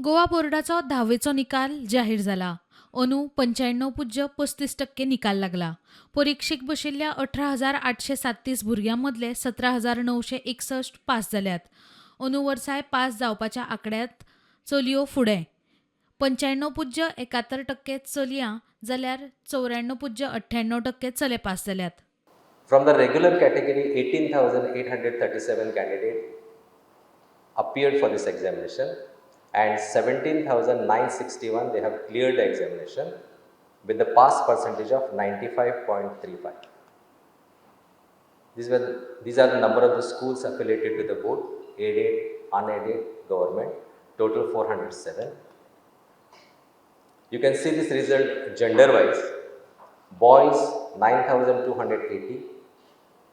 गोवा बोर्डाचो 10वेचो निकाल जाहीर जाला. अंदू 95.35% निकाल लागला. परीक्षेक बशिल्ल्या 18,837 भुरग्यां मदले 17,961 पास जाल्यात. अंदू वर्साय पास जावपाच्या आंकड्यांत चलयो फुडें. 95.71% चलयां जाल्यार 94.98% चले पास जाल्यात. From the regular category, 18,837 candidates appeared for this examination and 17,961 they have cleared the examination with the pass percentage of 95.35. These are the number of the schools affiliated to the board, aided, unaided, government, total 407. You can see this result gender wise. Boys 9,280,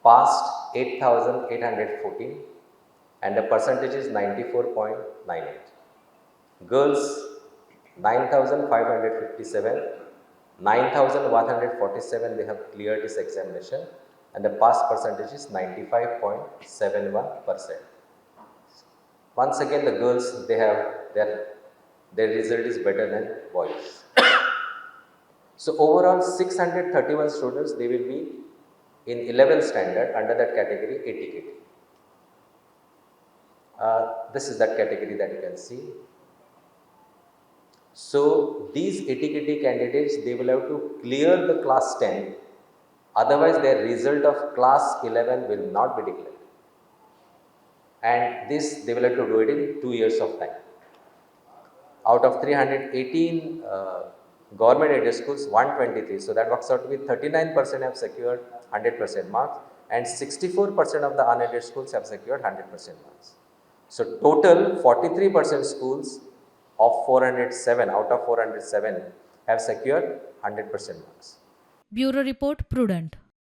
passed 8,814 and the percentage is 94.98. Girls 9,557, 9,147 they have cleared this examination and the pass percentage is 95.71%. Once again the girls their result is better than boys. So overall 631 students they will be in 11th standard under that category ATKT. This is that category that you can see. So these ATKT candidates they will have to clear the class 10, otherwise their result of class 11 will not be declared. And this they will have to do it in 2 years of time. Out of 318 government aided schools, 123, so that works out to be 39% have secured 100% marks and 64% of the unaided schools have secured 100% marks. So total 43% schools of 407 out of 407 have secured 100% marks. Bureau Report, Prudent.